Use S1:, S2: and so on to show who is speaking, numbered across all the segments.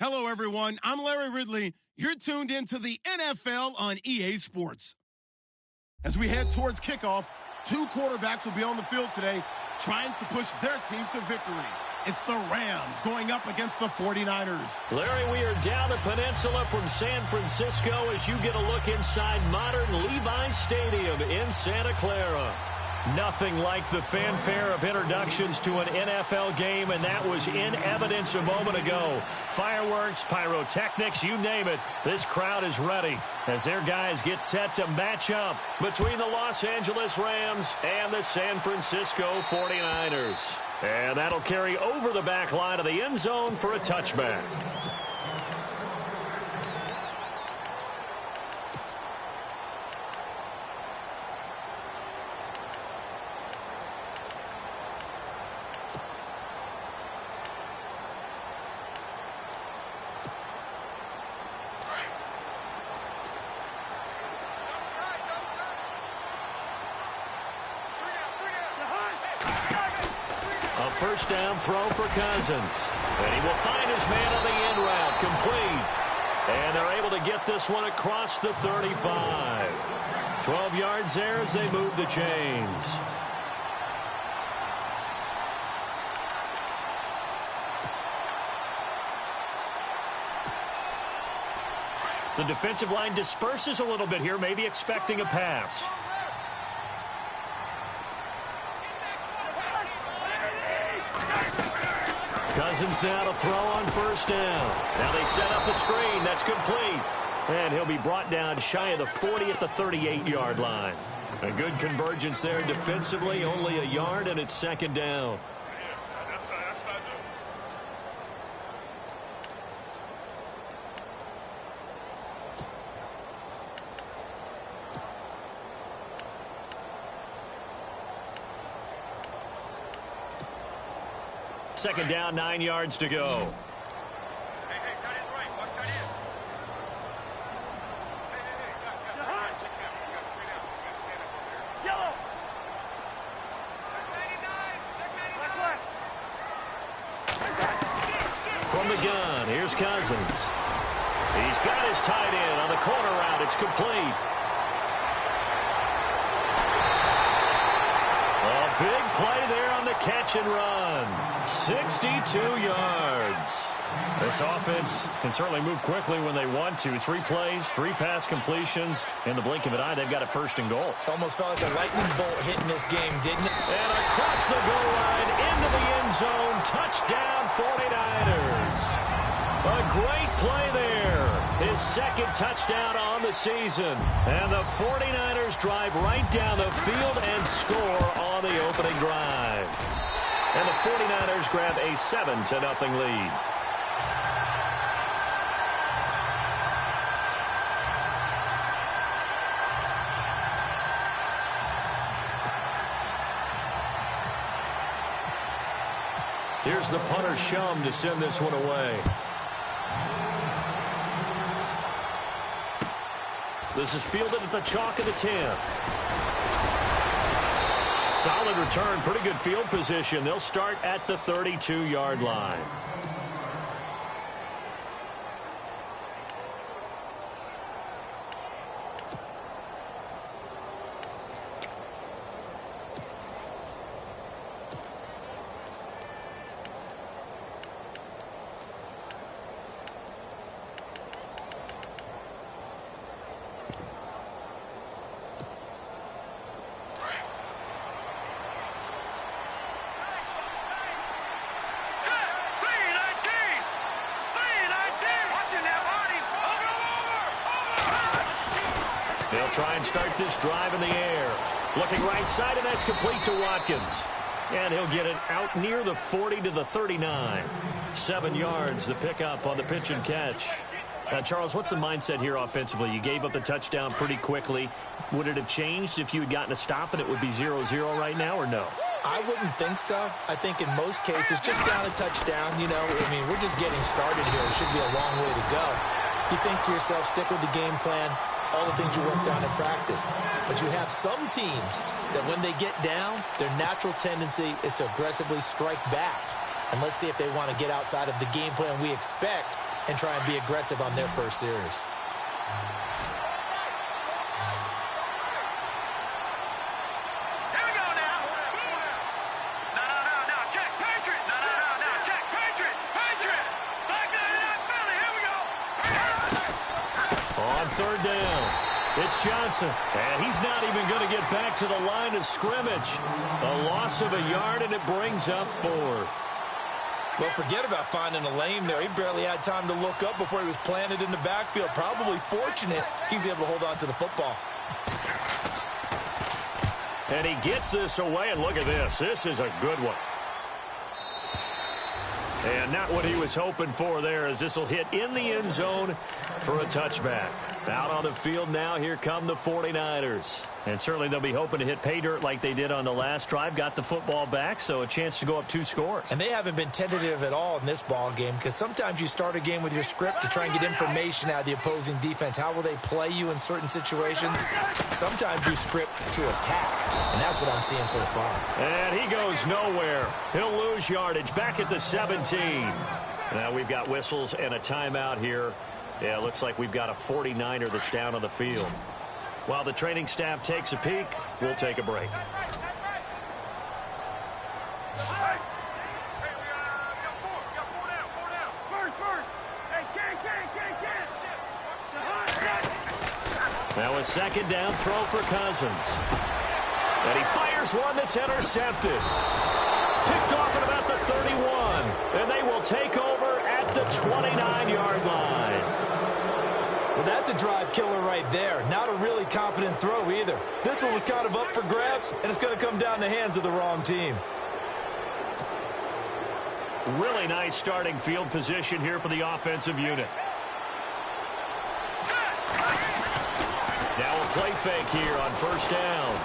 S1: Hello, everyone. I'm Larry Ridley. You're tuned into the NFL on EA Sports. As we head towards kickoff, two quarterbacks will be on the field today trying to push their team to victory. It's the Rams going up against the 49ers.
S2: Larry, we are down the peninsula from San Francisco as you get a look inside modern Levi's Stadium in Santa Clara. Nothing like the fanfare of introductions to an NFL game, and that was in evidence a moment ago. Fireworks, pyrotechnics, you name it. This crowd is ready as their guys get set to match up between the Los Angeles Rams and the San Francisco 49ers. And that'll carry over the back line of the end zone for a touchback. First down throw for Cousins. And he will find his man on the end route. Complete. And they're able to get this one across the 35. 12 yards there as they move the chains. The defensive line disperses a little bit here, maybe expecting a pass. Cousins now to throw on first down. Now they set up the screen. That's complete. And he'll be brought down shy of the 40 at the 38-yard line. A good convergence there defensively. Only a yard, and it's second down. Second down, 9 yards to go.
S3: Hey, tight end's right. Watch tight end. Hey, check down. You got 3 down. You got to stand up over there.
S4: Yellow.
S3: Check 99.
S2: From the gun, here's Cousins. He's got his tight end on the corner route. It's complete. A big play there on the catch and run. 62 yards. This offense can certainly move quickly when they want to. 3 plays, 3 pass completions. In the blink of an eye, they've got it first and goal.
S4: Almost felt like a lightning bolt hitting this game, didn't it?
S2: And across the goal line, into the end zone. Touchdown, 49ers. A great play there. His second touchdown on the season. And the 49ers drive right down the field and score on the opening drive. And the 49ers grab a 7-0 lead. Here's the punter Shum to send this one away. This is fielded at the chalk of the 10. Solid return, pretty good field position. They'll start at the 32-yard line. They'll try and start this drive in the air. Looking right side, and that's complete to Watkins. And he'll get it out near the 40 to the 39. 7 yards, the pickup on the pitch and catch. Charles, what's the mindset here offensively? You gave up the touchdown pretty quickly. Would it have changed if you had gotten a stop and it would be 0-0 right now, or no?
S4: I wouldn't think so. I think in most cases, just down a touchdown, you know, I mean, we're just getting started here. It should be a long way to go. You think to yourself, stick with the game plan, all the things you worked on in practice. But you have some teams that when they get down, their natural tendency is to aggressively strike back. And let's see if they want to get outside of the game plan we expect and try and be aggressive on their first series.
S2: Third down. It's Johnson, and he's not even going to get back to the line of scrimmage. A loss of a yard, and it brings up fourth.
S4: Well, forget about finding a lane there. He barely had time to look up before he was planted in the backfield. Probably fortunate he was able to hold on to the football.
S2: And he gets this away, and look at this. This is a good one. And not what he was hoping for there, as this will hit in the end zone for a touchback. Out on the field now, here come the 49ers. And certainly they'll be hoping to hit pay dirt like they did on the last drive. Got the football back, so a chance to go up 2 scores.
S4: And they haven't been tentative at all in this ball game, because sometimes you start a game with your script to try and get information out of the opposing defense. How will they play you in certain situations? Sometimes you script to attack, and that's what I'm seeing so far.
S2: And he goes nowhere. He'll lose yardage back at the 17. Now we've got whistles and a timeout here. Yeah, it looks like we've got a 49er that's down on the field. While the training staff takes a peek, we'll take a break. Now a second down throw for Cousins. And he fires one that's intercepted. Picked off at about the 31. And they will take over at the 29-yard line.
S4: Well, that's a drive killer right there. Not a really confident throw either. This one was kind of up for grabs, and it's going to come down the hands of the wrong team.
S2: Really nice starting field position here for the offensive unit. Now a play fake here on first down.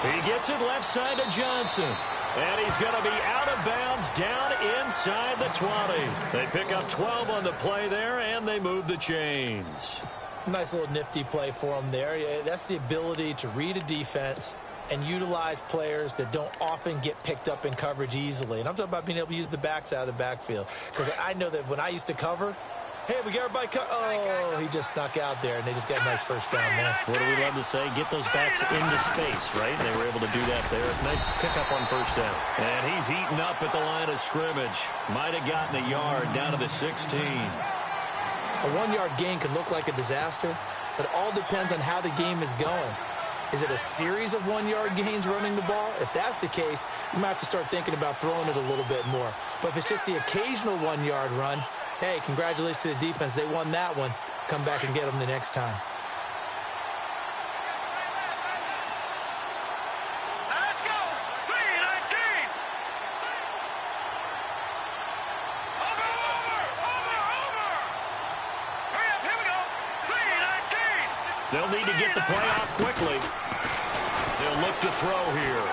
S2: He gets it left side to Johnson. And he's going to be out of bounds down inside the 20. They pick up 12 on the play there, and they move the chains.
S4: Nice little nifty play for him there. Yeah, that's the ability to read a defense and utilize players that don't often get picked up in coverage easily. And I'm talking about being able to use the backs out of the backfield. Because I know that when I used to cover, hey, we got everybody oh, he just snuck out there, and they just got a nice first down there.
S2: What do we love to say? Get those backs into space, right? And they were able to do that there. Nice pickup on first down. And he's eaten up at the line of scrimmage. Might have gotten a yard down to the 16.
S4: A 1-yard gain can look like a disaster, but it all depends on how the game is going. Is it a series of 1-yard gains running the ball? If that's the case, you might have to start thinking about throwing it a little bit more. But if it's just the occasional 1-yard run, hey, congratulations to the defense. They won that one. Come back and get them the next time.
S3: Let's go! 3-19! Over! Hurry up, here we go! 3-19!
S2: They'll need to get the play off quickly. They'll look to throw here.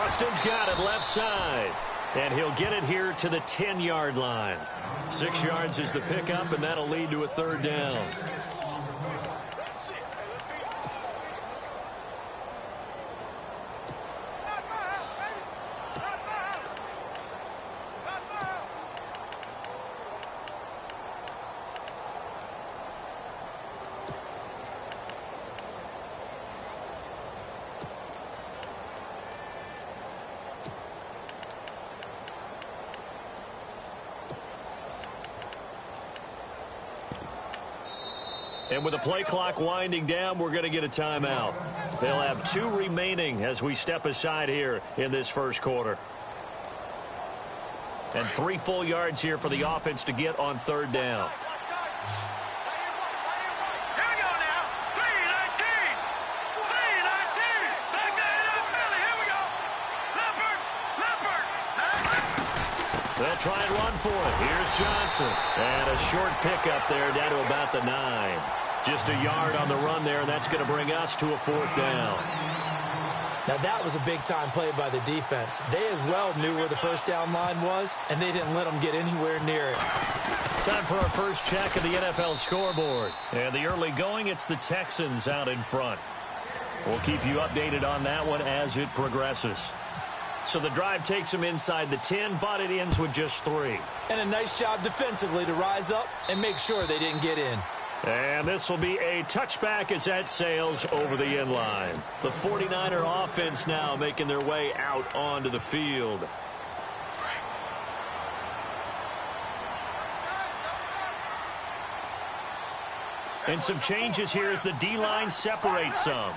S2: Austin's got it left side. And he'll get it here to the 10-yard line. 6 yards is the pickup, and that'll lead to a third down. And with the play clock winding down, we're going to get a timeout. They'll have 2 remaining as we step aside here in this first quarter. And 3 full yards here for the offense to get on third down.
S3: Here we go now! 3-19! 3-19! Back there in Philly, here we go! Leopard!
S2: They'll try and run for it. Here's Johnson. And a short pickup there down to about the 9. Just a yard on the run there, and that's going to bring us to a fourth down.
S4: Now, that was a big-time play by the defense. They as well knew where the first down line was, and they didn't let them get anywhere near it.
S2: Time for our first check of the NFL scoreboard. And the early going, it's the Texans out in front. We'll keep you updated on that one as it progresses. So the drive takes them inside the 10, but it ends with just 3.
S4: And a nice job defensively to rise up and make sure they didn't get in.
S2: And this will be a touchback as that sails over the end line. The 49er offense now making their way out onto the field. And some changes here as the D-line separates some.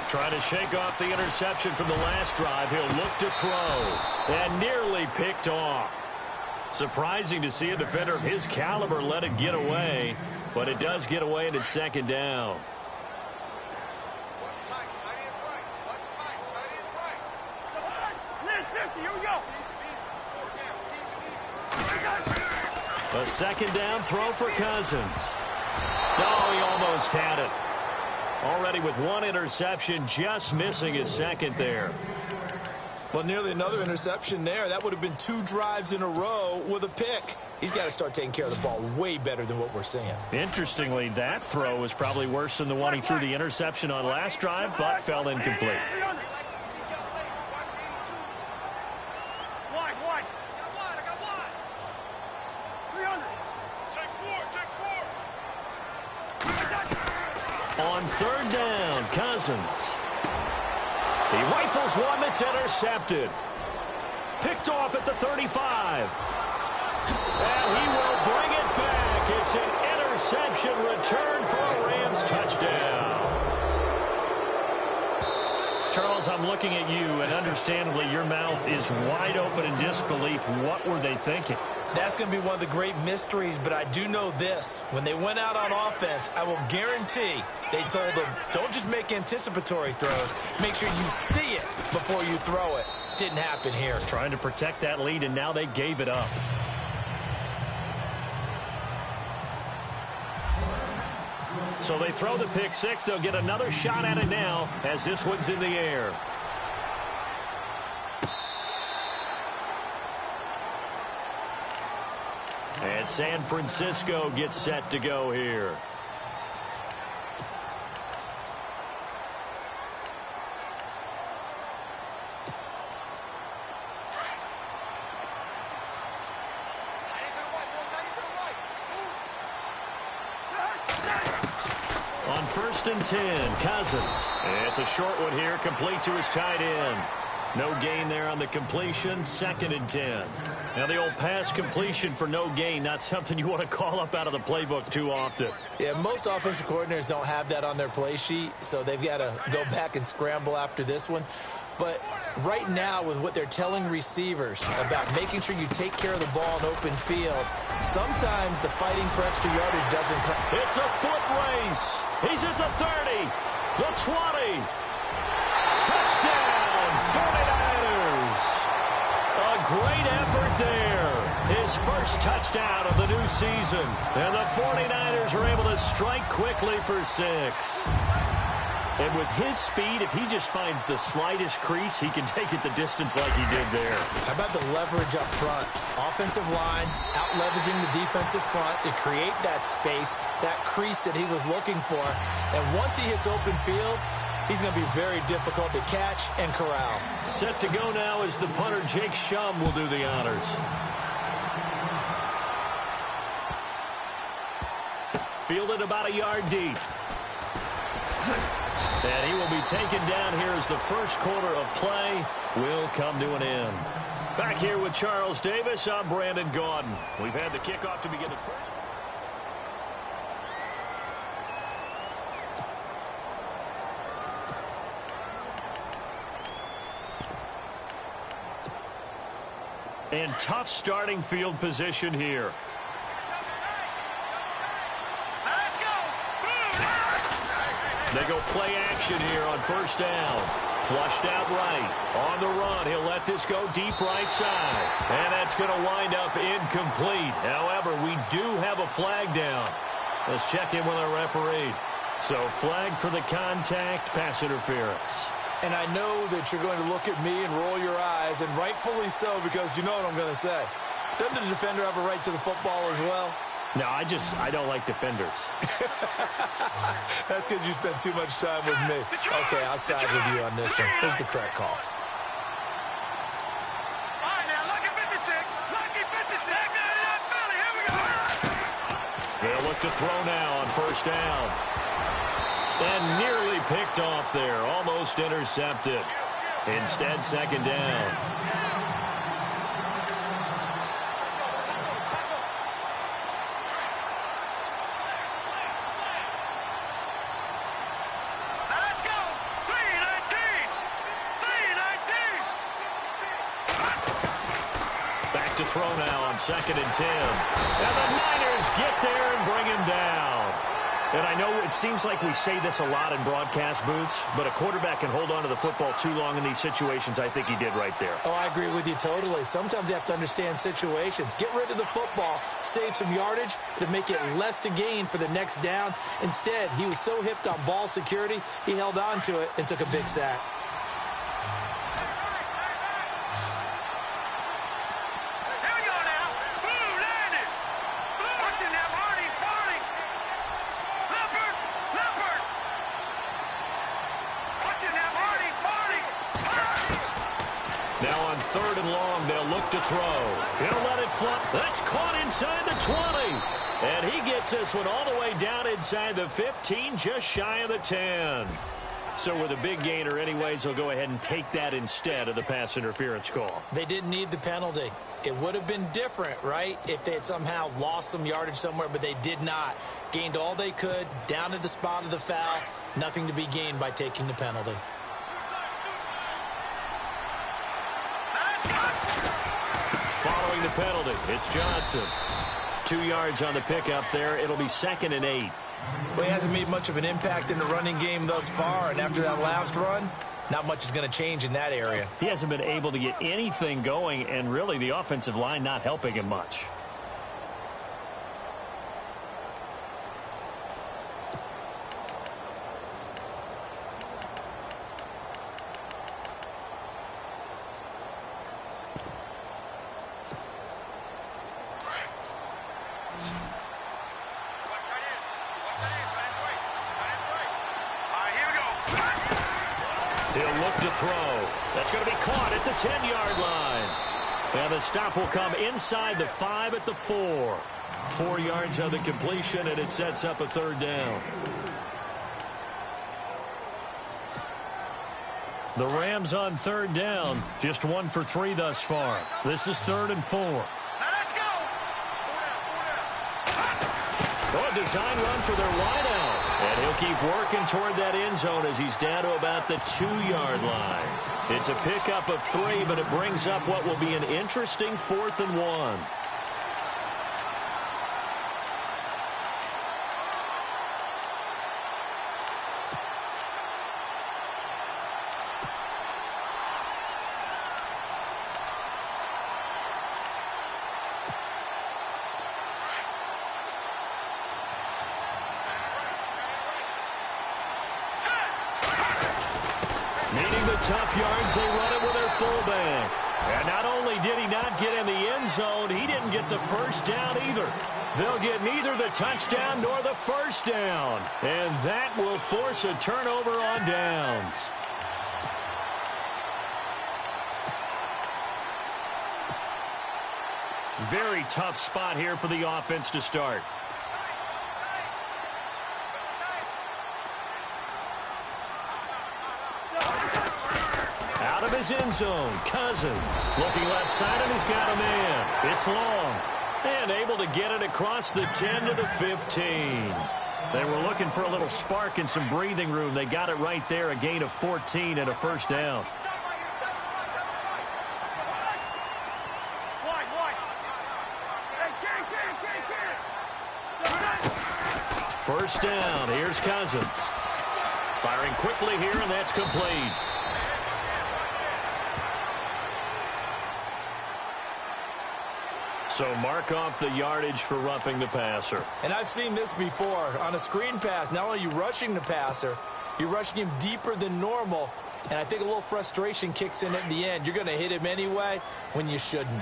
S2: Trying to shake off the interception from the last drive. He'll look to throw. And nearly picked off. Surprising to see a defender of his caliber let it get away. But it does get away and it's second down. A second down throw for Cousins. Oh, he almost had it. Already with one interception, just missing his second there.
S4: Well, nearly another interception there. That would have been 2 drives in a row with a pick. He's got to start taking care of the ball way better than what we're seeing.
S2: Interestingly, that throw was probably worse than the one he threw the interception on last drive, but fell incomplete. On third down, Cousins. He rifles one that's intercepted. Picked off at the 35. And he will bring it back. It's an interception return for a Rams touchdown. Charles, I'm looking at you, and understandably your mouth is wide open in disbelief. What were they thinking?
S4: That's going to be one of the great mysteries, but I do know this. When they went out on offense, I will guarantee they told them, don't just make anticipatory throws. Make sure you see it before you throw it. Didn't happen here.
S2: Trying to protect that lead, and now they gave it up. So they throw the pick six. They'll get another shot at it now as this one's in the air. And San Francisco gets set to go here. On 1st and 10, Cousins. It's a short one here, complete to his tight end. No gain there on the completion, 2nd and 10. Now the old pass completion for no gain, not something you want to call up out of the playbook too often.
S4: Yeah, most offensive coordinators don't have that on their play sheet, so they've got to go back and scramble after this one. But right now, with what they're telling receivers about making sure you take care of the ball in open field, sometimes the fighting for extra yardage doesn't come.
S2: It's a foot race. He's at the 30, the 20. Touchdown, 49ers. A great effort there. His first touchdown of the new season. And the 49ers are able to strike quickly for 6. And with his speed, if he just finds the slightest crease, he can take it the distance like he did there.
S4: How about the leverage up front? Offensive line out-leveraging the defensive front to create that space, that crease that he was looking for. And once he hits open field, he's going to be very difficult to catch and corral.
S2: Set to go now as the punter, Jake Shum, will do the honors. Fielded about a yard deep. And he will be taken down here as the first quarter of play will come to an end. Back here with Charles Davis, I'm Brandon Gaudin. We've had the kickoff to begin the first. And tough starting field position here. They go play action here on 1st down. Flushed out right. On the run, he'll let this go deep right side. And that's going to wind up incomplete. However, we do have a flag down. Let's check in with our referee. So flag for the contact, pass interference.
S4: And I know that you're going to look at me and roll your eyes, and rightfully so, because you know what I'm going to say. Doesn't the defender have a right to the football as well?
S2: No, I don't like defenders.
S4: That's because you spent too much time with me. Okay, I'll side with you on this one. This is the correct call.
S3: All right, now, lucky 56. Lucky 56. Here we go.
S2: They'll look to throw now on first down. And nearly picked off there. Almost intercepted. Instead, second down.
S3: Let's go. 319. 319.
S2: Back to throw now on 2nd and 10. And the Niners get there and bring him down. And I know it seems like we say this a lot in broadcast booths, but a quarterback can hold on to the football too long in these situations. I think he did right there.
S4: Oh, I agree with you totally. Sometimes you have to understand situations. Get rid of the football, save some yardage to make it less to gain for the next down. Instead, he was so hipped on ball security, he held on to it and took a big sack.
S3: Here we go now. Blue landed. Blue. What's in that? Marty. Leopard. What's in that? Marty.
S2: Now on 3rd and long, they'll look to throw. He'll let it flop. That's caught inside the 20. And he gets this one all the way down inside the 15, just shy of the 10. So with a big gainer anyways, they'll go ahead and take that instead of the pass interference call.
S4: They didn't need the penalty. It would have been different, right, if they had somehow lost some yardage somewhere, but they did not. Gained all they could, down to the spot of the foul. Nothing to be gained by taking the penalty.
S2: Following the penalty, it's Johnson. 2 yards on the pickup there. It'll be 2nd and 8.
S4: Well, he hasn't made much of an impact in the running game thus far, and after that last run, not much is going to change in that area.
S2: He hasn't been able to get anything going, and really the offensive line not helping him much. He'll look to throw. That's going to be caught at the 10-yard line. And the stop will come inside the 5 at the 4. 4 yards on the completion, and it sets up a 3rd down. The Rams on 3rd down, just 1 for 3 thus far. This is 3rd and 4.
S3: Let's go.
S2: Oh, a design run for their wideout. And he'll keep working toward that end zone as he's down to about the 2-yard line. It's a pickup of 3, but it brings up what will be an interesting 4th and 1. Needing the tough yards, they run it with their fullback. And not only did he not get in the end zone, he didn't get the first down either. They'll get neither the touchdown nor the first down. And that will force a turnover on downs. Very tough spot here for the offense to start. Out of his end zone, Cousins. Looking left side, and he's got a man. It's long. And able to get it across the 10 to the 15. They were looking for a little spark and some breathing room. They got it right there, a gain of 14 and a first down. First down, here's Cousins. Firing quickly here, and that's complete. So mark off the yardage for roughing the passer.
S4: And I've seen this before. On a screen pass, not only are you rushing the passer, you're rushing him deeper than normal. And I think a little frustration kicks in at the end. You're going to hit him anyway when you shouldn't.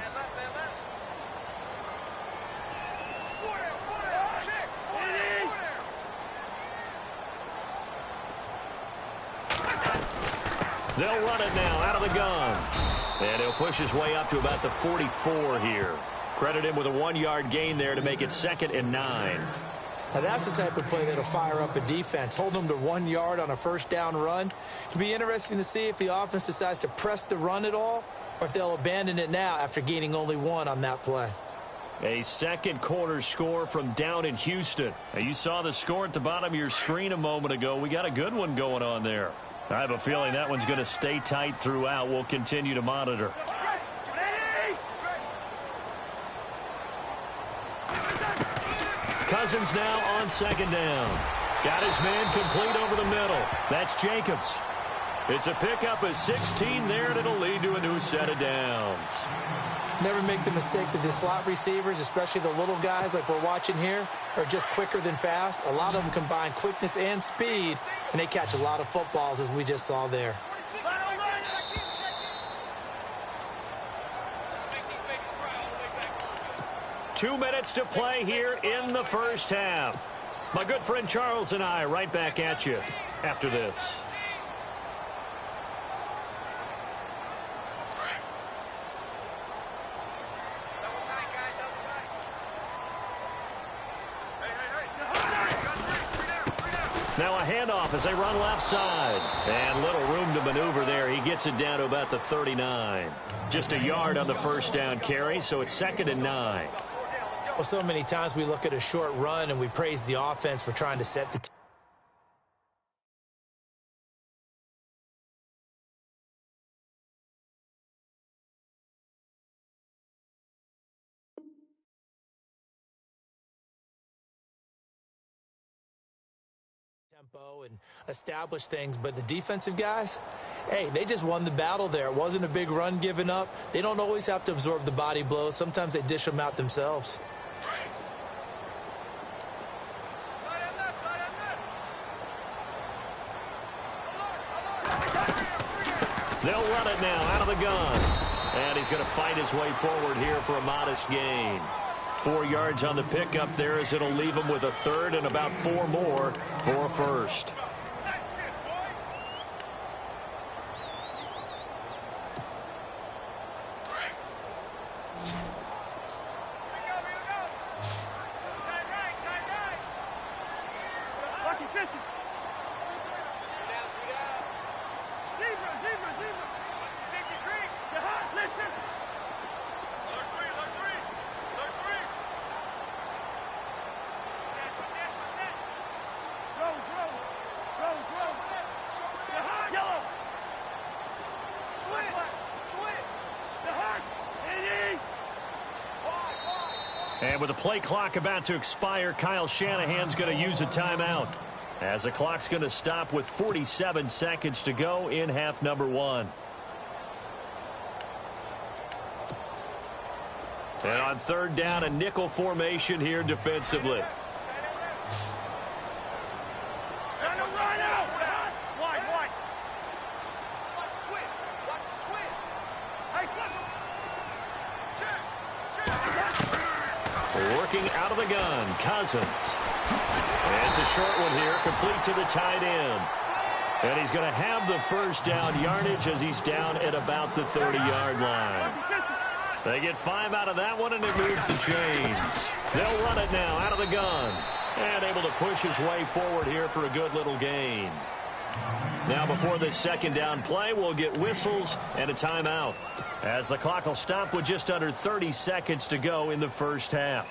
S2: They'll run it now out of the gun. And he'll push his way up to about the 44 here. Credit him with a 1-yard gain there to make it 2nd and 9.
S4: Now that's the type of play that'll fire up a defense. Hold them to 1 yard on a first down run. It'll be interesting to see if the offense decides to press the run at all or if they'll abandon it now after gaining only 1 on that play.
S2: A second quarter score from down in Houston. Now, you saw the score at the bottom of your screen a moment ago. We got a good one going on there. I have a feeling that one's going to stay tight throughout. We'll continue to monitor. Cousins now on 2nd down. Got his man complete over the middle. That's Jacobs. It's a pickup of 16 there, and it'll lead to a new set of downs.
S4: Never make the mistake that the slot receivers, especially the little guys like we're watching here, are just quicker than fast. A lot of them combine quickness and speed, and they catch a lot of footballs, as we just saw there.
S2: 2 minutes to play here in the first half. My good friend Charles and I right back at you after this. Now a handoff as they run left side. And little room to maneuver there. He gets it down to about the 39. Just a yard on the first down carry, so it's 2nd and 9.
S4: Well, so many times we look at a short run and we praise the offense for trying to set the tempo and establish things, but the defensive guys, hey, they just won the battle there. It wasn't a big run given up. They don't always have to absorb the body blows. Sometimes they dish them out themselves.
S2: They'll run it now out of the gun. And he's going to fight his way forward here for a modest gain. 4 yards on the pickup there as it'll leave him with a 3rd and about 4 more for a 1st. And with the play clock about to expire, Kyle Shanahan's going to use a timeout as the clock's going to stop with 47 seconds to go in half number 1. And on 3rd down, a nickel formation here defensively. Working out of the gun, Cousins. And it's a short one here, complete to the tight end. And he's going to have the first down yardage as he's down at about the 30-yard line. They get 5 out of that one, and it moves the chains. They'll run it now out of the gun. And able to push his way forward here for a good little gain. Now before this 2nd down play, we'll get whistles and a timeout, as the clock will stop with just under 30 seconds to go in the first half.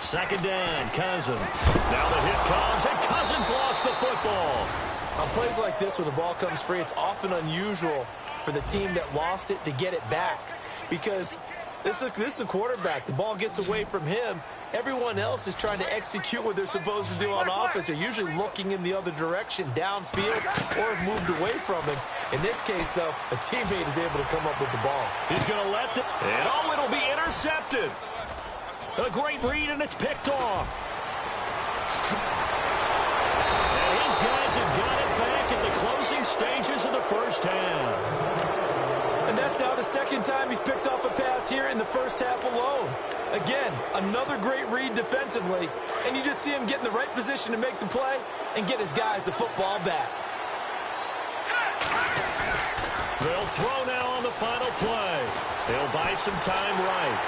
S2: Second down, Cousins. Now the hit comes, and Cousins lost the football.
S4: On plays like this where the ball comes free, it's often unusual for the team that lost it to get it back, because this is a quarterback. The ball gets away from him. Everyone else is trying to execute what they're supposed to do on offense. They're usually looking in the other direction, downfield, or have moved away from him. In this case, though, a teammate is able to come up with the ball.
S2: He's going to let the... And oh, it'll be intercepted. A great read, and it's picked off. And his guys have got it back at the closing stages of the first half.
S4: And that's now the second time he's picked off a pass here in the first half alone. Again, another great read defensively, and you just see him get in the right position to make the play and get his guys the football back.
S2: They'll throw now on the final play. They'll buy some time right.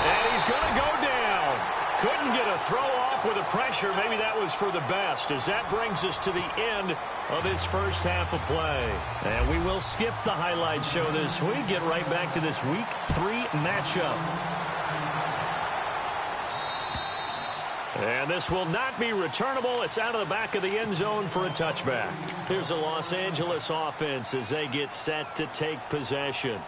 S2: And he's going to go down. Couldn't get a throw off with the pressure. Maybe that was for the best, as that brings us to the end of this first half of play. And we will skip the highlight show this week. Get right back to this Week 3 matchup. And this will not be returnable. It's out of the back of the end zone for a touchback. Here's the Los Angeles offense as they get set to take possession.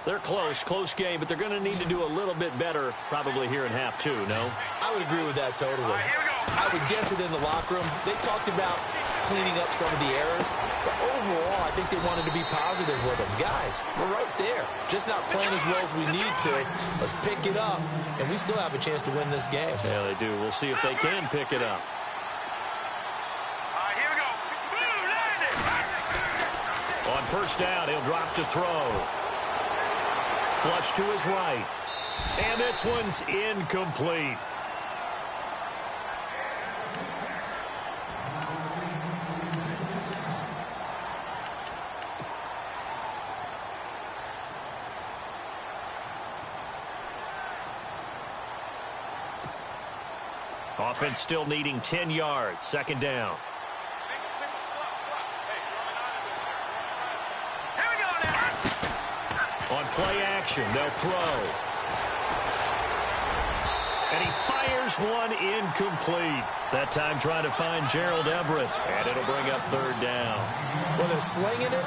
S2: They're close game, but they're going to need to do a little bit better probably here in half two, no?
S4: I would agree with that totally. I would guess it in the locker room. They talked about cleaning up some of the errors, but overall, I think they wanted to be positive with them. Guys, we're right there. Just not playing as well as we need to. Let's pick it up, and we still have a chance to win this game.
S2: Yeah, they do. We'll see if they can pick it up.
S3: Here we go.
S2: On first down, he'll drop to throw. Flush to his right. And this one's incomplete. Offense still needing 10 yards. Second down.
S3: Here we go now.
S2: On play action, they'll throw. And he fires one incomplete. That time trying to find Gerald Everett. And it'll bring up third down.
S4: Well, they're slinging it.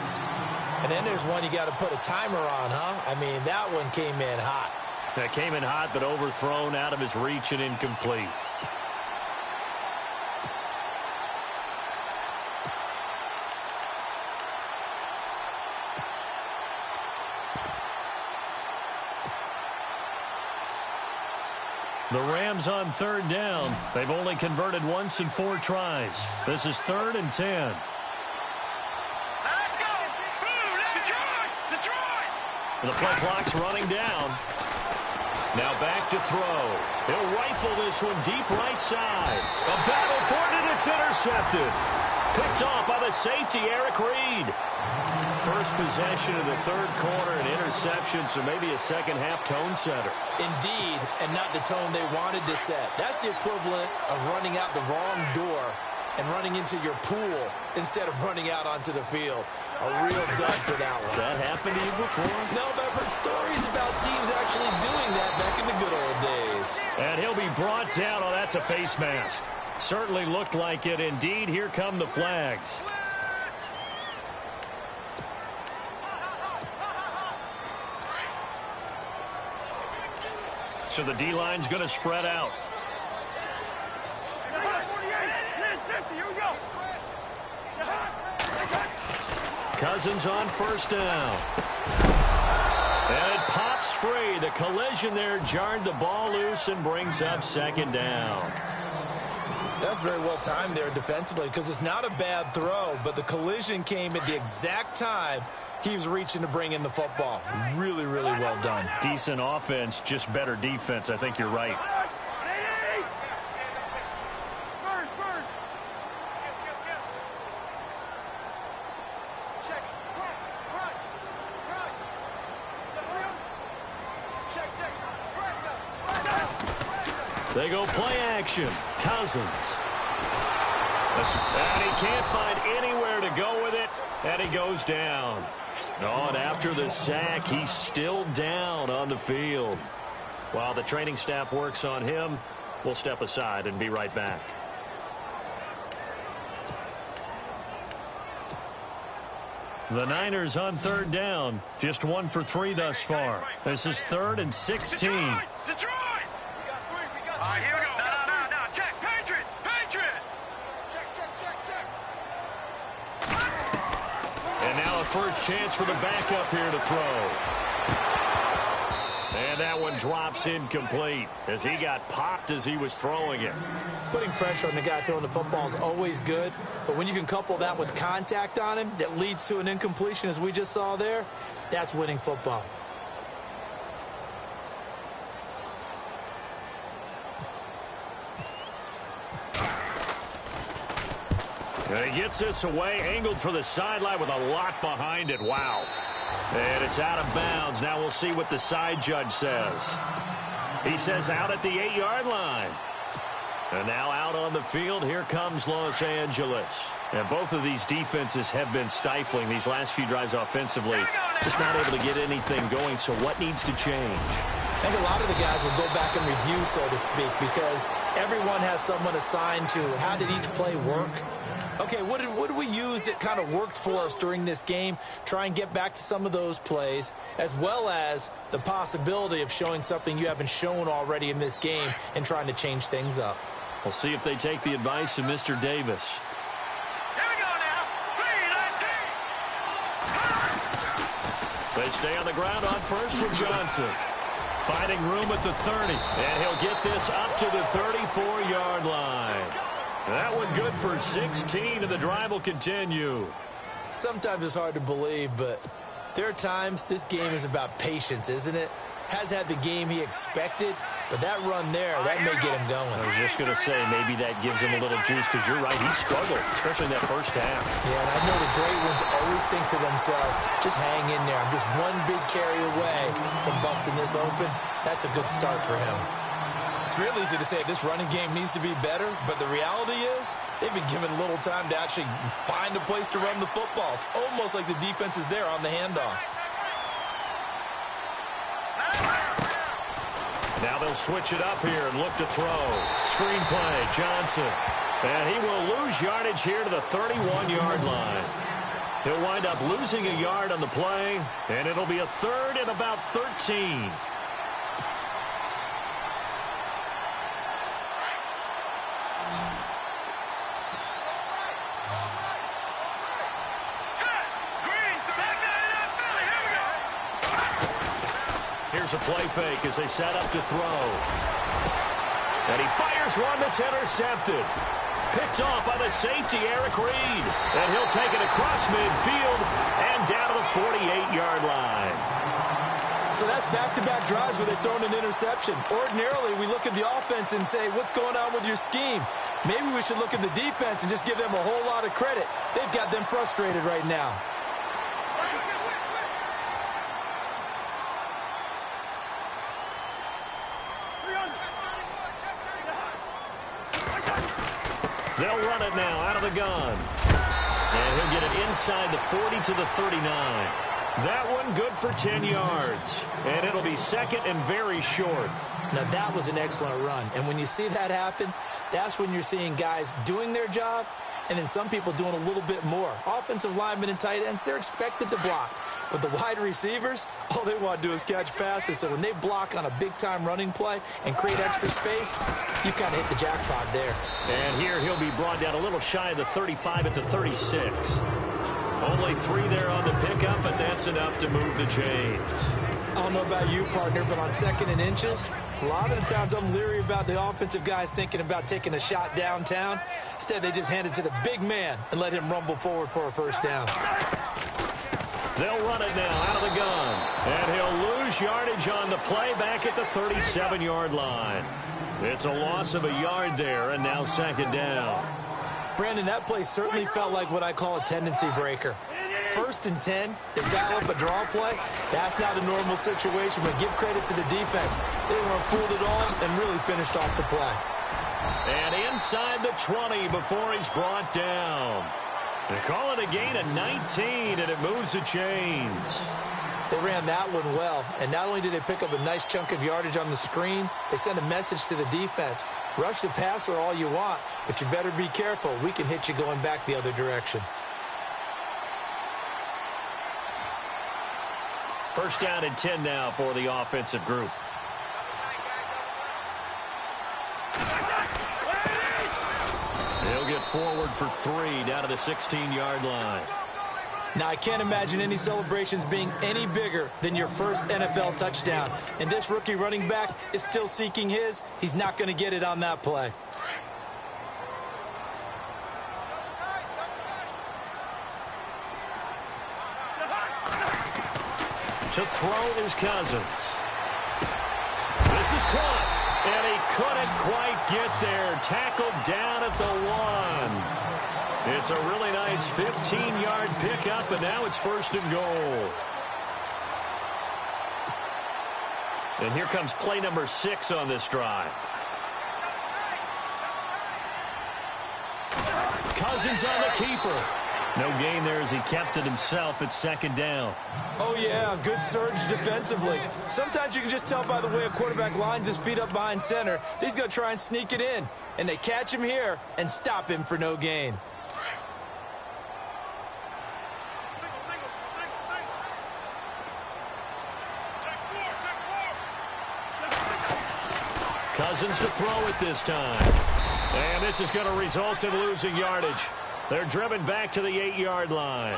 S4: And then there's one you got to put a timer on, huh? I mean, that one came in hot.
S2: That came in hot, but overthrown out of his reach and incomplete. The Rams on third down. They've only converted once in 4 tries. This is 3rd and 10.
S3: Now let's go. Boom, Detroit.
S2: The play clock's running down. Now back to throw. He'll rifle this one deep right side. A battle for it, and it's intercepted. Picked off by the safety, Eric Reed. First possession of the third quarter, an interception, so maybe a second-half tone setter.
S4: Indeed, and not the tone they wanted to set. That's the equivalent of running out the wrong door and running into your pool instead of running out onto the field. A real dud for that one.
S2: Has that happened to you before?
S4: No, but I've heard stories about teams actually doing that back in the good old days.
S2: And he'll be brought down. Oh, that's a face mask. Certainly looked like it. Indeed, here come the flags. So the D-line's going to spread out. Cousins on first down. And it pops free. The collision there jarred the ball loose and brings up second down.
S4: That's very well timed there defensively, because it's not a bad throw, but the collision came at the exact time he was reaching to bring in the football. Really, really well done.
S2: Decent offense, just better defense. I think you're right. They go play action. Cousins. And he can't find anywhere to go with it, and he goes down. Oh, and after the sack, he's still down on the field. While the training staff works on him, we'll step aside and be right back. The Niners on third down. Just 1 for 3 thus far. This is 3rd and 16.
S3: Detroit! Here we go. No. Check. Patriot.
S2: And now a first chance for the backup here to throw. And And that one drops incomplete as he got popped as he was throwing it.
S4: Putting pressure on the guy throwing the football is always good, but when you can couple that with contact on him that leads to an incompletion as we just saw there, that's winning football.
S2: And he gets this away, angled for the sideline with a lot behind it. Wow. And it's out of bounds. Now we'll see what the side judge says. He says out at the 8-yard line. And now out on the field, here comes Los Angeles. And both of these defenses have been stifling these last few drives offensively. Just not able to get anything going, so what needs to change?
S4: I think a lot of the guys will go back and review, so to speak, because everyone has someone assigned to how did each play work. Okay, what did we use that kind of worked for us during this game? Try and get back to some of those plays, as well as the possibility of showing something you haven't shown already in this game and trying to change things up.
S2: We'll see if they take the advice of Mr. Davis.
S3: Here we go now. 3-19.
S2: They stay on the ground on first with Johnson. Finding room at the 30, and he'll get this up to the 34-yard line. That one good for 16, and the drive will continue.
S4: Sometimes it's hard to believe, but there are times this game is about patience, isn't it? Has had the game he expected, but that run there, that may get him going.
S2: I was just going to say, maybe that gives him a little juice, because you're right, he struggled, especially in that first half.
S4: Yeah, and I know the great ones always think to themselves, just hang in there. I'm just one big carry away from busting this open. That's a good start for him. It's real easy to say this running game needs to be better, but the reality is they've been given little time to actually find a place to run the football. It's almost like the defense is there on the handoff.
S2: Now they'll switch it up here and look to throw. Screen play, Johnson. And he will lose yardage here to the 31-yard line. He'll wind up losing a yard on the play, and it'll be a third and about 13. Here's a play fake as they set up to throw. And he fires one that's intercepted. Picked off by the safety, Eric Reed. And he'll take it across midfield and down to the 48-yard line.
S4: So that's back-to-back drives where they've thrown an interception. Ordinarily, we look at the offense and say, what's going on with your scheme? Maybe we should look at the defense and just give them a whole lot of credit. They've got them frustrated right now.
S2: They'll run it now out of the gun. And he'll get it inside the 40 to the 39. That one good for 10 yards. And it'll be second and very short.
S4: Now, that was an excellent run. And when you see that happen, that's when you're seeing guys doing their job and then some people doing a little bit more. Offensive linemen and tight ends, they're expected to block. But the wide receivers, all they want to do is catch passes. So when they block on a big-time running play and create extra space, you've kind of hit the jackpot there.
S2: And here he'll be brought down a little shy of the 35 at the 36. Only 3 there on the pickup, but that's enough to move the chains.
S4: I don't know about you, partner, but on second and inches, a lot of the times I'm leery about the offensive guys thinking about taking a shot downtown. Instead, they just hand it to the big man and let him rumble forward for a first down.
S2: They'll run it now out of the gun. And he'll lose yardage on the play back at the 37-yard line. It's a loss of a yard there, and now second down.
S4: Brandon, that play certainly felt like what I call a tendency breaker. 1st and 10, they dial up a draw play. That's not a normal situation, but give credit to the defense. They weren't fooled at all and really finished off the play.
S2: And inside the 20 before he's brought down. They call it a gain of 19, and it moves the chains.
S4: They ran that one well, and not only did they pick up a nice chunk of yardage on the screen, they sent a message to the defense. Rush the passer all you want, but you better be careful. We can hit you going back the other direction.
S2: First down and 10 now for the offensive group. He'll get forward for 3 down to the 16-yard line.
S4: Now, I can't imagine any celebrations being any bigger than your first NFL touchdown. And this rookie running back is still seeking his. He's not going to get it on that play.
S2: To throw is Cousins. This is caught, and he couldn't quite get there. Tackled down at the 1. It's a really nice 15-yard pickup, and now it's 1st and goal. And here comes play number 6 on this drive. Cousins on the keeper. No gain there as he kept it himself at 2nd down.
S4: Oh, yeah, good surge defensively. Sometimes you can just tell by the way a quarterback lines his feet up behind center. He's going to try and sneak it in. And they catch him here and stop him for no gain.
S2: Cousins to throw it this time. And this is going to result in losing yardage. They're driven back to the 8-yard line.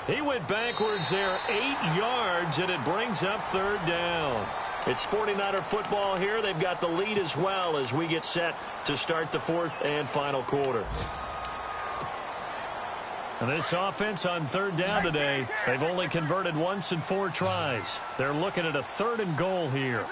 S2: He went backwards there 8 yards, and it brings up 3rd down. It's 49er football here. They've got the lead as well as we get set to start the 4th and final quarter. And this offense on 3rd down today, they've only converted once in 4 tries. They're looking at a 3rd and goal here.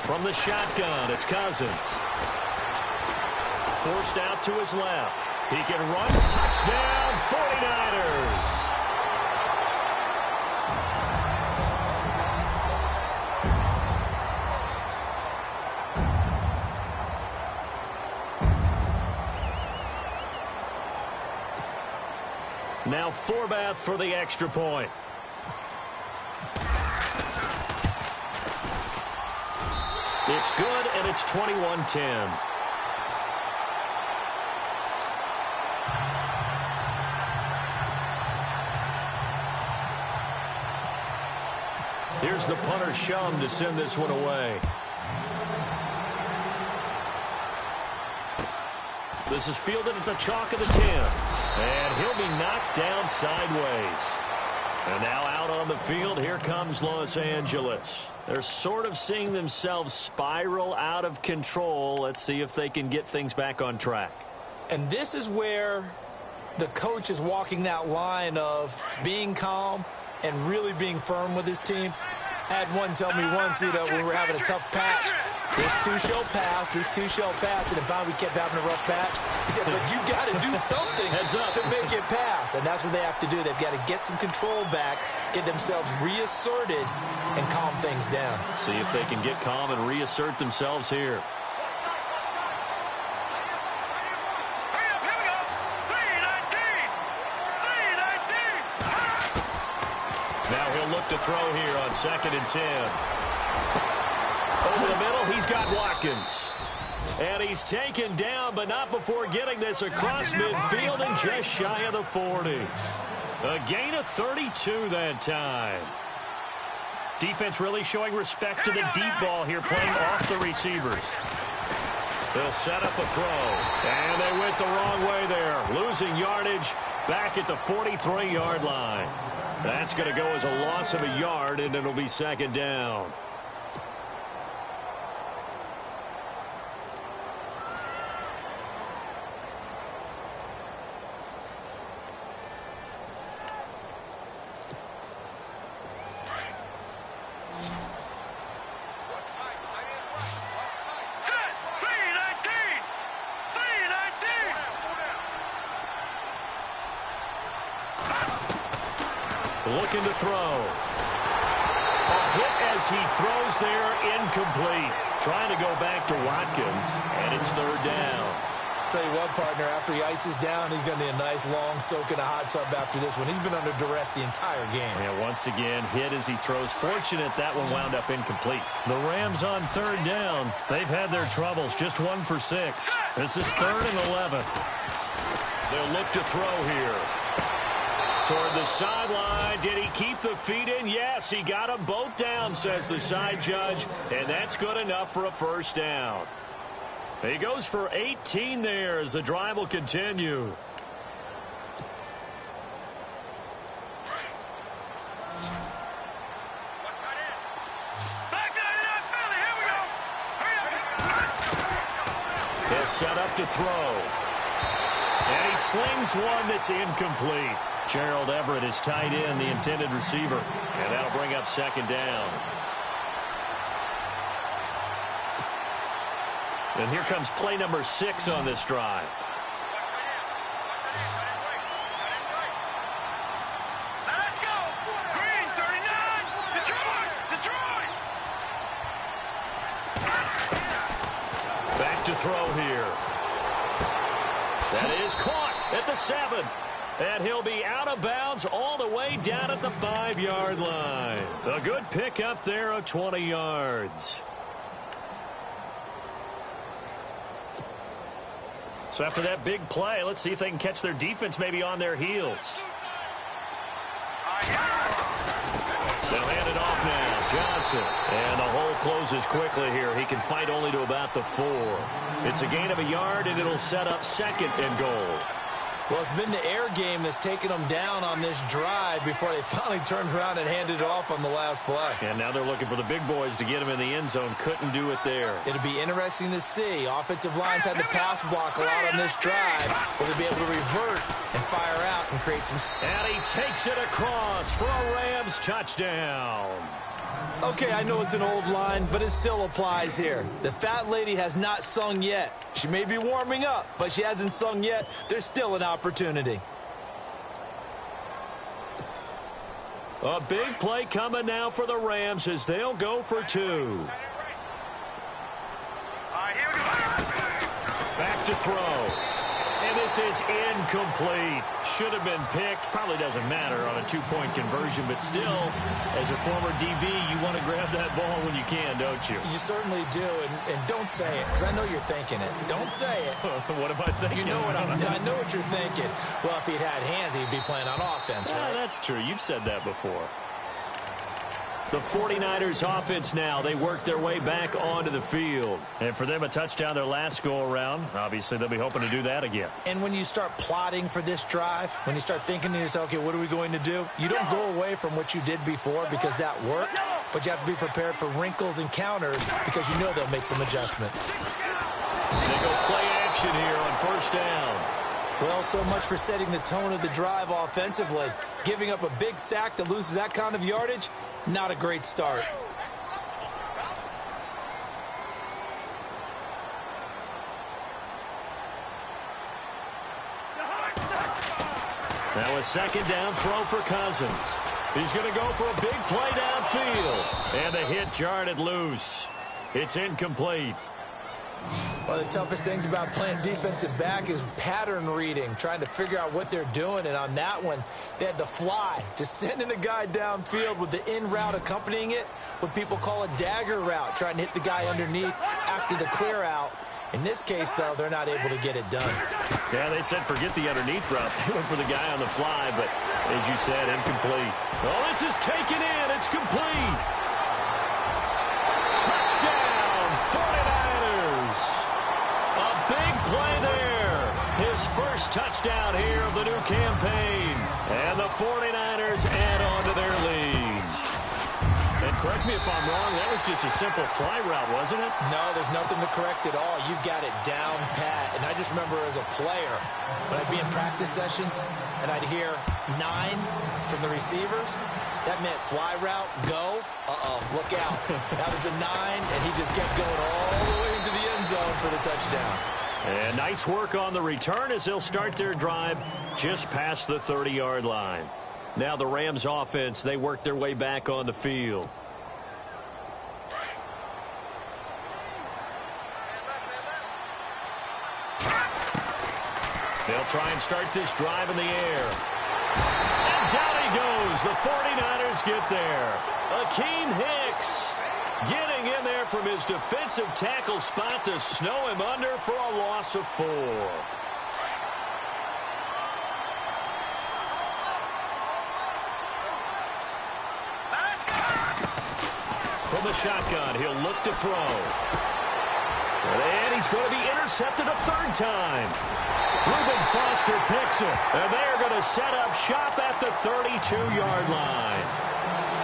S2: From the shotgun, it's Cousins. Forced out to his left. He can run. Touchdown, 49ers. Now Forbath for the extra point. It's good, and it's 21-10. Here's the punter Shum to send this one away. This is fielded at the chalk of the 10. And he'll be knocked down sideways. And now out on the field, here comes Los Angeles. They're sort of seeing themselves spiral out of control. Let's see if they can get things back on track.
S4: And this is where the coach is walking that line of being calm and really being firm with his team. I had one tell me once, when we were having a tough patch, this too shall pass, this too shall pass, and finally we kept having a rough patch. He said, but you got to do something to make it pass, and that's what they have to do. They've got to get some control back, get themselves reasserted, and calm things down.
S2: See if they can get calm and reassert themselves here. Now he'll look to throw here on 2nd and 10. Over the middle, he's got Watkins. And he's taken down, but not before getting this across midfield and just shy of the 40. A gain of 32 that time. Defense really showing respect to the deep ball here, playing off the receivers. They'll set up a throw. And they went the wrong way there. Losing yardage back at the 43-yard line. That's going to go as a loss of a yard, and it'll be 2nd down. Looking to throw. A hit as he throws there, incomplete. Trying to go back to Watkins, and it's 3rd down.
S4: Tell you what, partner, after he ices down, he's going to need a nice long soak in a hot tub after this one. He's been under duress the entire game.
S2: Yeah, once again, hit as he throws. Fortunate that one wound up incomplete. The Rams on third down. They've had their troubles, just 1 for 6. This is 3rd and 11. They'll look to throw here. Toward the sideline. Did he keep the feet in? Yes, he got them both down, says the side judge, and that's good enough for a first down. He goes for 18 there as the drive will continue. He'll set up to throw. And he slings one that's incomplete. Gerald Everett is tight end, the intended receiver. And that'll bring up 2nd down. And here comes play number 6 on this drive.
S3: Let's go! Green 39! Detroit!
S2: Back to throw here. That is caught at the 7. And he'll be out of bounds all the way down at the 5-yard line. A good pickup there of 20 yards. So after that big play, let's see if they can catch their defense maybe on their heels. They'll hand it off now. Johnson. And the hole closes quickly here. He can fight only to about the 4. It's a gain of a yard, and it'll set up 2nd and goal.
S4: Well, it's been the air game that's taken them down on this drive before they finally turned around and handed it off on the last play.
S2: And now they're looking for the big boys to get him in the end zone. Couldn't do it there.
S4: It'll be interesting to see. Offensive lines had to pass block a lot on this drive. Will they be able to revert and fire out and create some...
S2: And he takes it across for a Rams touchdown.
S4: Okay, I know it's an old line, but it still applies here. The fat lady has not sung yet. She may be warming up, but she hasn't sung yet. There's still an opportunity.
S2: A big play coming now for the Rams as they'll go for 2. Back to throw. And this is incomplete. Should have been picked. Probably doesn't matter on a 2-point conversion, but still, as a former DB, you want to grab that ball when you can, don't you?
S4: You certainly do, and don't say it, because I know you're thinking it. Don't say it.
S2: What am I thinking?
S4: You know what I know what you're thinking. Well, if he'd had hands, he'd be playing on offense, right?
S2: That's true. You've said that before. The 49ers offense now, they work their way back onto the field. And for them, a touchdown their last go-around. Obviously, they'll be hoping to do that again.
S4: And when you start plotting for this drive, when you start thinking to yourself, okay, what are we going to do? You don't go away from what you did before because that worked, but you have to be prepared for wrinkles and counters because you know they'll make some adjustments.
S2: They go play action here on 1st down.
S4: Well, so much for setting the tone of the drive offensively. Giving up a big sack that loses that kind of yardage, not a great start.
S2: Now a 2nd down throw for Cousins. He's going to go for a big play downfield. And the hit jarred it loose. It's incomplete.
S4: One of the toughest things about playing defensive back is pattern reading, trying to figure out what they're doing. And on that one, they had the fly, just sending a guy downfield with the in route accompanying it, what people call a dagger route, trying to hit the guy underneath after the clear out. In this case, though, they're not able to get it done.
S2: Yeah, they said forget the underneath route. They went for the guy on the fly, but as you said, incomplete. Oh, this is taken in. It's complete. Touchdown, 49ers. A big play there. His first touchdown here of the new campaign. And the 49ers add on to their lead. And correct me if I'm wrong, that was just a simple fly route, wasn't it?
S4: No, there's nothing to correct at all. You've got it down pat. And I just remember as a player, when I'd be in practice sessions and I'd hear 9 from the receivers, that meant fly route, go, look out. That was the 9, and he just kept going all the way into the end zone for the touchdown.
S2: And nice work on the return as they'll start their drive just past the 30-yard line. Now the Rams offense, they work their way back on the field. They'll try and start this drive in the air. And down he goes. The 49ers get there. Akeem Hicks getting in there from his defensive tackle spot to snow him under for a loss of 4. From the shotgun, he'll look to throw. And he's going to be intercepted a third time. Reuben Foster picks it. And they're going to set up shop at the 32-yard line.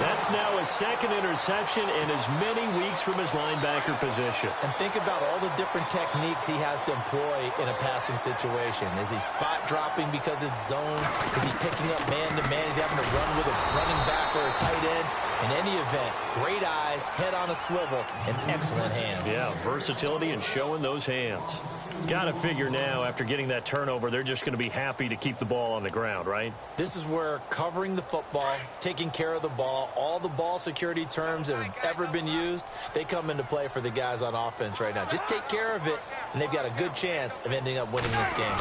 S2: That's now his second interception in as many weeks from his linebacker position.
S4: And think about all the different techniques he has to employ in a passing situation. Is he spot dropping because it's zone? Is he picking up man-to-man? Is he having to run with a running back or a tight end? In any event, great eyes, head on a swivel, and excellent hands.
S2: Yeah, versatility and showing those hands. Got to figure now, after getting that turnover, they're just going to be happy to keep the ball on the ground, right?
S4: This is where covering the football, taking care of the ball, all the ball security terms that have ever been used, they come into play for the guys on offense right now. Just take care of it, and they've got a good chance of ending up winning this game.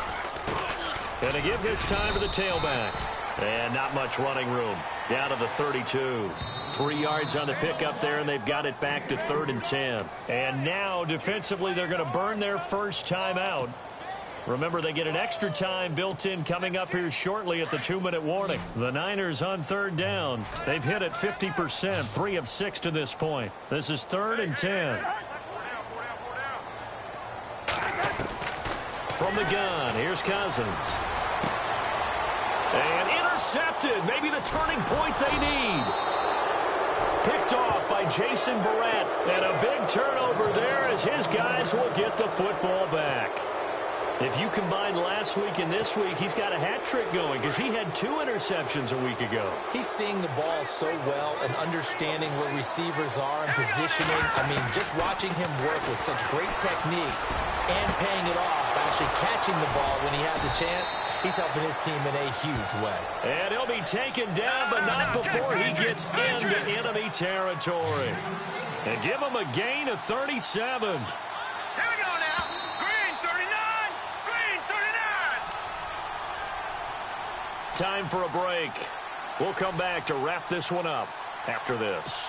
S2: Going to give this time to the tailback. And not much running room. Down to the 32. 3 yards on the pickup there, and they've got it back to 3rd and 10. And now, defensively, they're going to burn their first time out. Remember, they get an extra time built in coming up here shortly at the 2-minute warning. The Niners on 3rd down. They've hit it 50%, 3 of 6 to this point. This is 3rd and 10. From the gun, here's Cousins. And intercepted. Maybe the turning point they need. Picked off by Jason Verrett. And a big turnover there as his guys will get the football back. If you combine last week and this week, he's got a hat trick going because he had 2 interceptions a week ago.
S4: He's seeing the ball so well and understanding where receivers are and positioning. I mean, just watching him work with such great technique and paying it off, actually catching the ball when he has a chance, he's helping his team in a huge way.
S2: And he'll be taken down, but not before he gets into enemy territory. And give him a gain of 37.
S3: Here we go now. Green 39. Green 39.
S2: Time for a break. We'll come back to wrap this one up after this.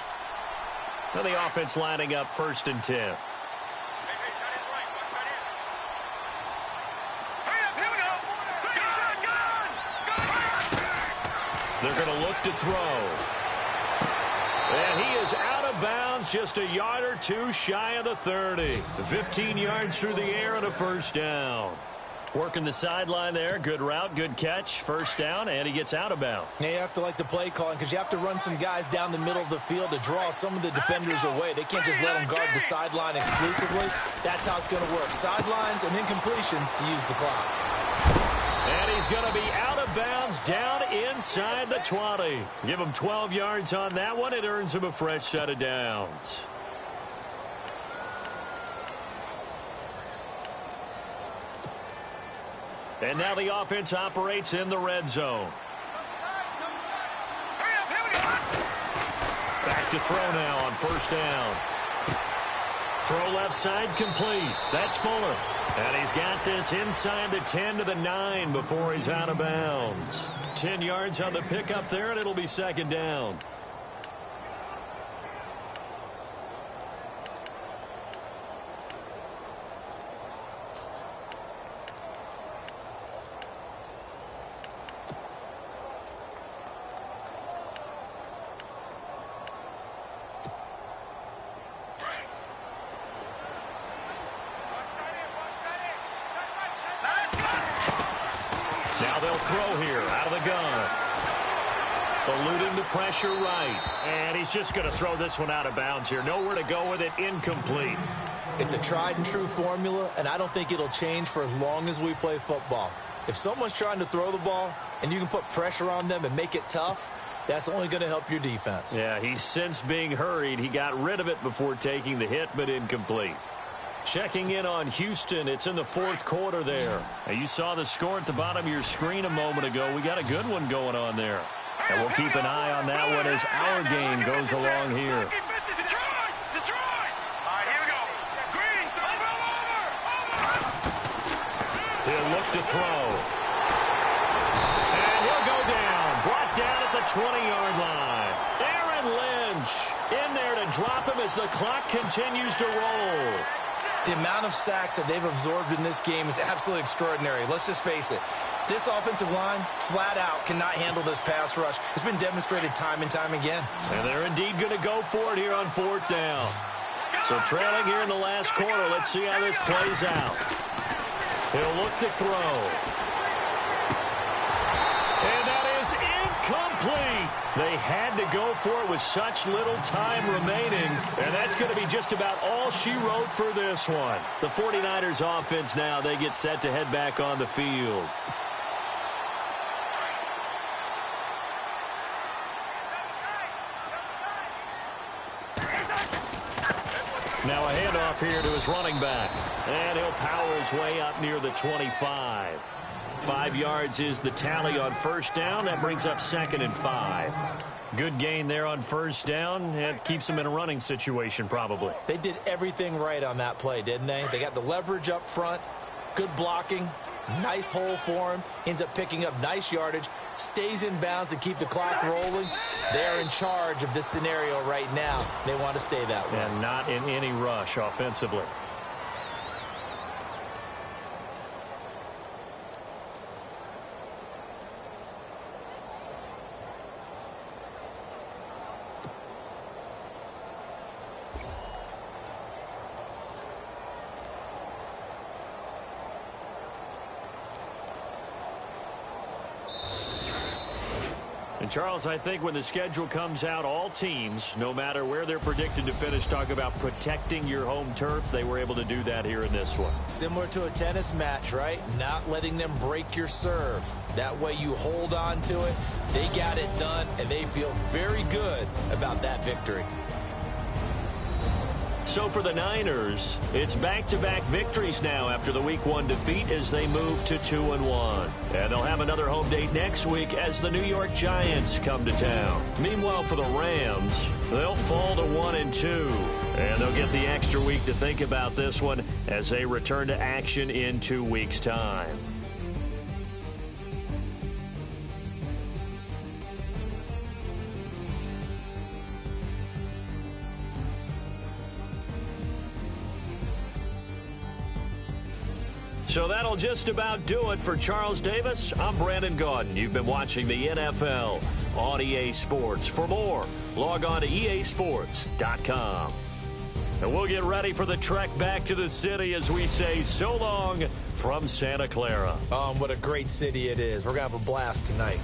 S2: Now the offense lining up 1st and 10. They're going to look to throw. And he is out of bounds, just a yard or 2 shy of the 30. 15 yards through the air and a first down. Working the sideline there. Good route, good catch. First down, and he gets out of bounds.
S4: Now you have to like the play calling because you have to run some guys down the middle of the field to draw some of the defenders away. They can't just let them guard the sideline exclusively. That's how it's going to work. Sidelines and incompletions to use the clock.
S2: And he's going to be out of bounds down inside the 20. Give him 12 yards on that one. It earns him a fresh set of downs. And now the offense operates in the red zone. Back to throw now on first down. Throw left side complete. That's Fuller. And he's got this inside the 10 to the 9 before he's out of bounds. 10 yards on the pickup there, and it'll be 2nd down. They'll throw here out of the gun. Eluding the pressure right. And he's just going to throw this one out of bounds here. Nowhere to go with it. Incomplete.
S4: It's a tried and true formula, and I don't think it'll change for as long as we play football. If someone's trying to throw the ball and you can put pressure on them and make it tough, that's only going to help your defense.
S2: Yeah, he's since being hurried. He got rid of it before taking the hit, but incomplete. Checking in on Houston. It's in the 4th quarter there. Now, you saw the score at the bottom of your screen a moment ago. We got a good one going on there. And we'll keep an eye on that one as our game goes along here.
S3: Detroit! All right, here we go. Green,
S2: He'll look to throw. And he'll go down. Brought down at the 20-yard line. Aaron Lynch in there to drop him as the clock continues to roll.
S4: The amount of sacks that they've absorbed in this game is absolutely extraordinary. Let's just face it. This offensive line, flat out, cannot handle this pass rush. It's been demonstrated time and time again.
S2: And they're indeed going to go for it here on 4th down. So trailing here in the last quarter. Let's see how this plays out. He'll look to throw. And that is incomplete. They had to go for it with such little time remaining. And that's going to be just about all she wrote for this one. The 49ers offense now, they get set to head back on the field. Now a handoff here to his running back. And he'll power his way up near the 25. 5 yards is the tally on 1st down. That brings up 2nd and 5. Good gain there on 1st down. It keeps them in a running situation probably.
S4: They did everything right on that play, didn't they? They got the leverage up front, good blocking, nice hole for him, ends up picking up nice yardage, stays in bounds to keep the clock rolling. They're in charge of this scenario right now. They want to stay that way.
S2: And not in any rush offensively. And Charles, I think when the schedule comes out, all teams, no matter where they're predicted to finish, talk about protecting your home turf. They were able to do that here in this one.
S4: Similar to a tennis match, right? Not letting them break your serve. That way you hold on to it. They got it done, and they feel very good about that victory.
S2: So for the Niners, it's back-to-back victories now after the Week 1 defeat as they move to 2-1. And they'll have another home date next week as the New York Giants come to town. Meanwhile, for the Rams, they'll fall to 1-2. And they'll get the extra week to think about this one as they return to action in 2 weeks' time. So that'll just about do it for Charles Davis. I'm Brandon Gaudin. You've been watching the NFL on EA Sports. For more, log on to easports.com. And we'll get ready for the trek back to the city as we say so long from Santa Clara.
S4: What a great city it is. We're going to have a blast tonight.